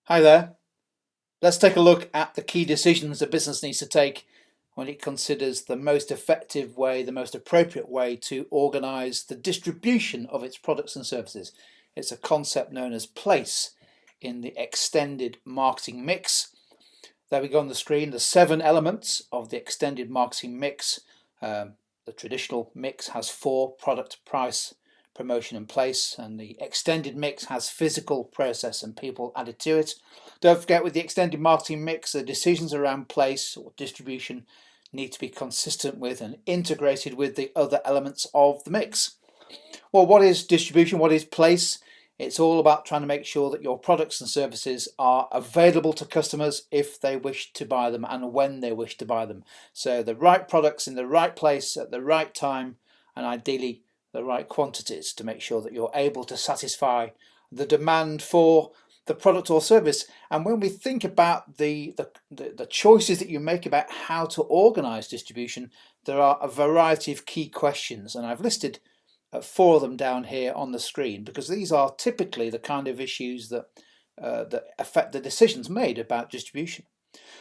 Hi there. Let's take a look at the key decisions a business needs to take when it considers the most effective way, the most appropriate way to organise the distribution of its products and services. It's a concept known as place in the extended marketing mix. There we go on the screen, the 7 elements of the extended marketing mix. The traditional mix has 4: product, price, promotion and place, and the extended mix has physical, process and people added to it. Don't forget, with the extended marketing mix, the decisions around place or distribution need to be consistent with and integrated with the other elements of the mix. Well, what is distribution? What is place? It's all about trying to make sure that your products and services are available to customers if they wish to buy them and when they wish to buy them. So the right products in the right place at the right time, and ideally the right quantities, to make sure that you're able to satisfy the demand for the product or service. And when we think about the choices that you make about how to organize distribution, there are a variety of key questions, and I've listed 4 of them down here on the screen, because these are typically the kind of issues that affect the decisions made about distribution.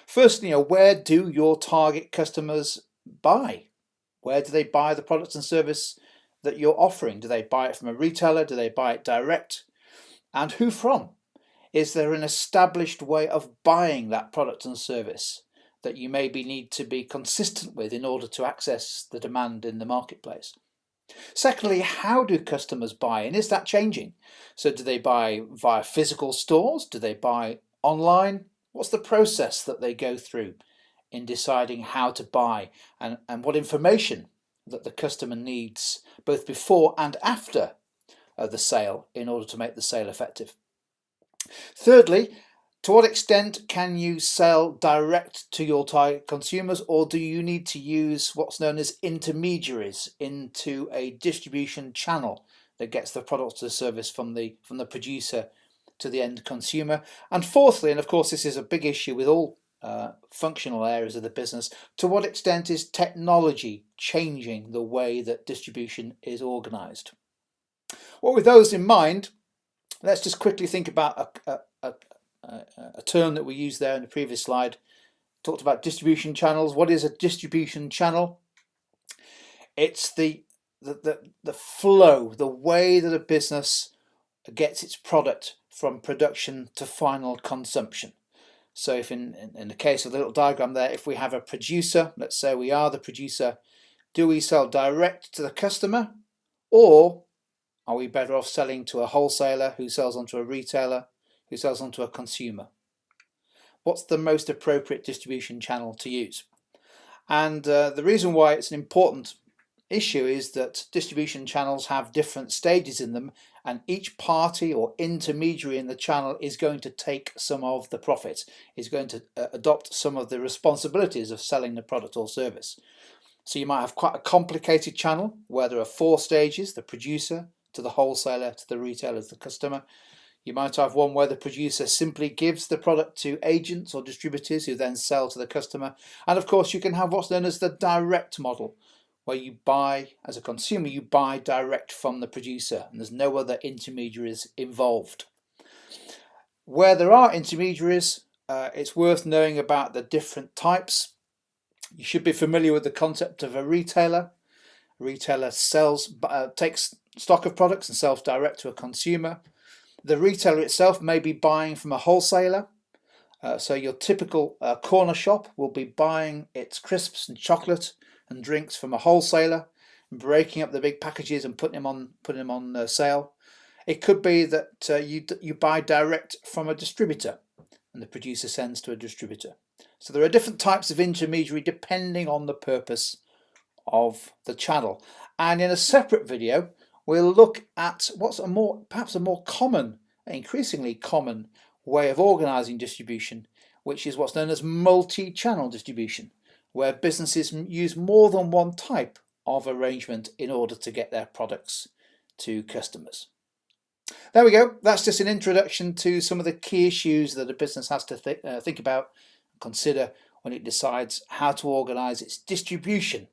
Firstly, where do your target customers buy? Where do they buy the products and service that you're offering? Do they buy it from a retailer? Do they buy it direct? And who from? Is there an established way of buying that product and service that you maybe need to be consistent with in order to access the demand in the marketplace? Secondly, how do customers buy, and is that changing? So do they buy via physical stores? Do they buy online? What's the process that they go through in deciding how to buy, and what information that the customer needs both before and after the sale in order to make the sale effective? Thirdly, to what extent can you sell direct to your target consumers, or do you need to use what's known as intermediaries into a distribution channel that gets the product or service from the producer to the end consumer? And fourthly, and of course this is a big issue with all functional areas of the business, to what extent is technology changing the way that distribution is organized? Well, with those in mind, let's just quickly think about a term that we used there in the previous slide. Talked about distribution channels. What is a distribution channel? It's the flow, the way that a business gets its product from production to final consumption. So if in the case of the little diagram there, if we have a producer, let's say we are the producer, do we sell direct to the customer, or are we better off selling to a wholesaler who sells onto a retailer who sells onto a consumer? What's the most appropriate distribution channel to use? And the reason why it's an important issue is that distribution channels have different stages in them, and each party or intermediary in the channel is going to take some of the profit, is going to adopt some of the responsibilities of selling the product or service. So you might have quite a complicated channel where there are 4 stages: the producer to the wholesaler to the retailer to the customer. You might have one where the producer simply gives the product to agents or distributors who then sell to the customer. And of course you can have what's known as the direct model, where you buy, as a consumer, you buy direct from the producer and there's no other intermediaries involved. Where there are intermediaries, it's worth knowing about the different types. You should be familiar with the concept of a retailer. A retailer takes stock of products and sells direct to a consumer. The retailer itself may be buying from a wholesaler. So your typical corner shop will be buying its crisps and chocolate and drinks from a wholesaler, and breaking up the big packages and putting them on sale. It could be that you buy direct from a distributor and the producer sends to a distributor. So there are different types of intermediary depending on the purpose of the channel. And in a separate video, we'll look at what's perhaps a more common, increasingly common way of organizing distribution, which is what's known as multi-channel distribution, where businesses use more than one type of arrangement in order to get their products to customers. There we go. That's just an introduction to some of the key issues that a business has to think about and consider when it decides how to organize its distribution